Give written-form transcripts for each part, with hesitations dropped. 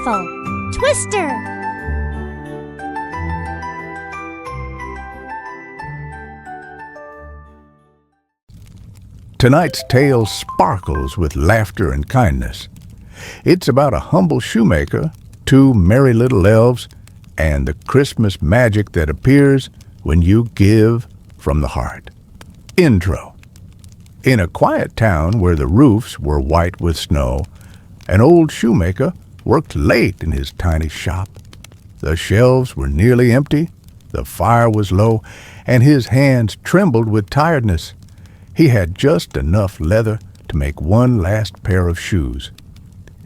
Shuffle, Twister. Tonight's tale sparkles with laughter and kindness. It's about a humble shoemaker, two merry little elves, and the Christmas magic that appears when you give from the heart. Intro. In a quiet town where the roofs were white with snow, an old shoemaker worked late in his tiny shop. The shelves were nearly empty, the fire was low, and his hands trembled with tiredness. He had just enough leather to make one last pair of shoes.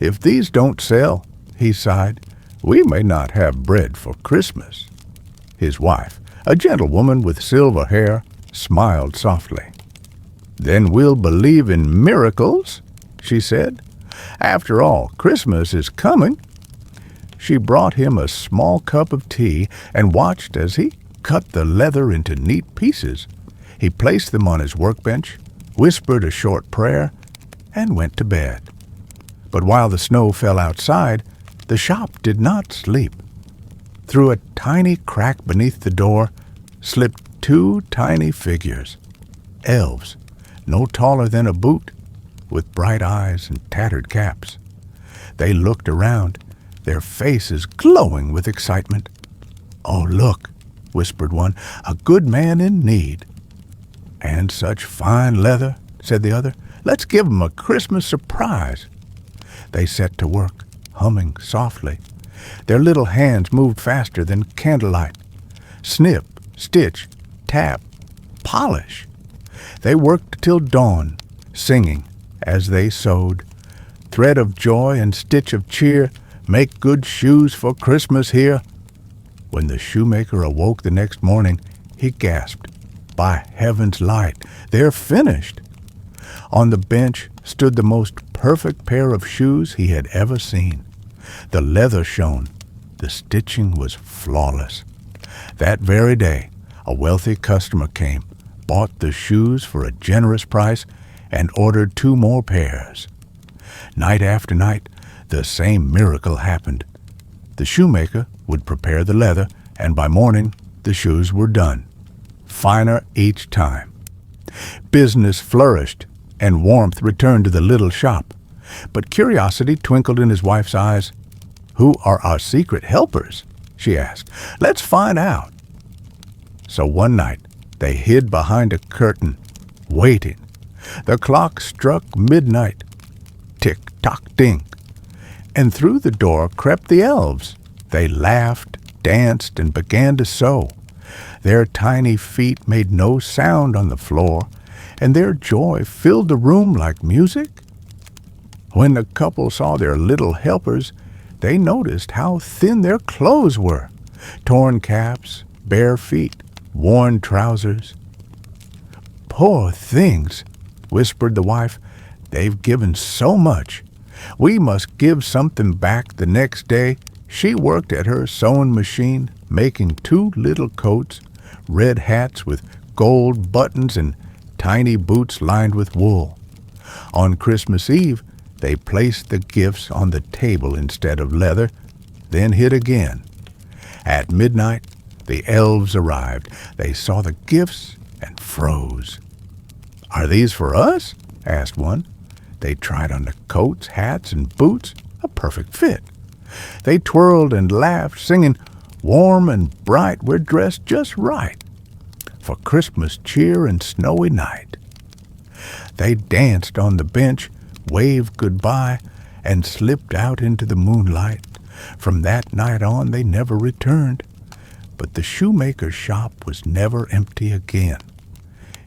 "If these don't sell," he sighed, "we may not have bread for Christmas." His wife, a gentlewoman with silver hair, smiled softly. "Then we'll believe in miracles," she said. "After all, Christmas is coming." She brought him a small cup of tea and watched as he cut the leather into neat pieces. He placed them on his workbench, whispered a short prayer, and went to bed. But while the snow fell outside, the shop did not sleep. Through a tiny crack beneath the door slipped two tiny figures, elves, no taller than a boot, with bright eyes and tattered caps. They looked around, their faces glowing with excitement. "Oh, look," whispered one, "a good man in need." "And such fine leather," said the other. "Let's give 'em a Christmas surprise." They set to work, humming softly. Their little hands moved faster than candlelight. Snip, stitch, tap, polish. They worked till dawn, singing as they sewed. "Thread of joy and stitch of cheer, make good shoes for Christmas here." When the shoemaker awoke the next morning, he gasped, "By heaven's light, they're finished!" On the bench stood the most perfect pair of shoes he had ever seen. The leather shone, the stitching was flawless. That very day, a wealthy customer came, bought the shoes for a generous price, and ordered 2 more pairs. Night after night, the same miracle happened. The shoemaker would prepare the leather, and by morning the shoes were done, finer each time. Business flourished, and warmth returned to the little shop. But curiosity twinkled in his wife's eyes. "Who are our secret helpers?" she asked. "Let's find out." So one night they hid behind a curtain, waiting. The clock struck midnight. Tick-tock-ding. And through the door crept the elves. They laughed, danced, and began to sew. Their tiny feet made no sound on the floor, and their joy filled the room like music. When the couple saw their little helpers, they noticed how thin their clothes were. Torn caps, bare feet, worn trousers. "Poor things," whispered the wife. "They've given so much. We must give something back." The next day, she worked at her sewing machine, making 2 little coats, red hats with gold buttons, and tiny boots lined with wool. On Christmas Eve, they placed the gifts on the table instead of leather, then hid again. At midnight, the elves arrived. They saw the gifts and froze. "Are these for us?" asked one. They tried on the coats, hats, and boots, a perfect fit. They twirled and laughed, singing, "Warm and bright, we're dressed just right for Christmas cheer and snowy night." They danced on the bench, waved goodbye, and slipped out into the moonlight. From that night on, they never returned. But the shoemaker's shop was never empty again.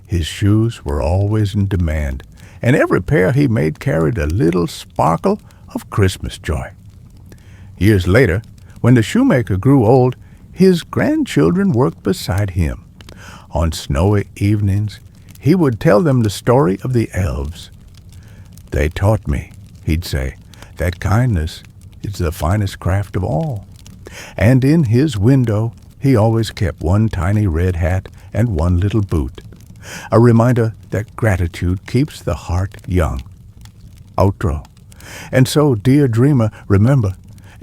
His shoes were always in demand, and every pair he made carried a little sparkle of Christmas joy. Years later, when the shoemaker grew old, his grandchildren worked beside him. On snowy evenings, he would tell them the story of the elves. "They taught me," he'd say, "that kindness is the finest craft of all." And in his window, he always kept 1 tiny red hat and 1 little boot, a reminder that gratitude keeps the heart young. Outro. And so, dear dreamer, remember,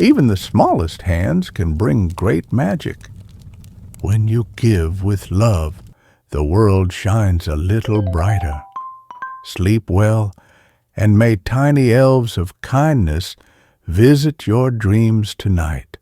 Even the smallest hands can bring great magic. When you give with love, the world shines a little brighter. Sleep well, and may tiny elves of kindness visit your dreams tonight.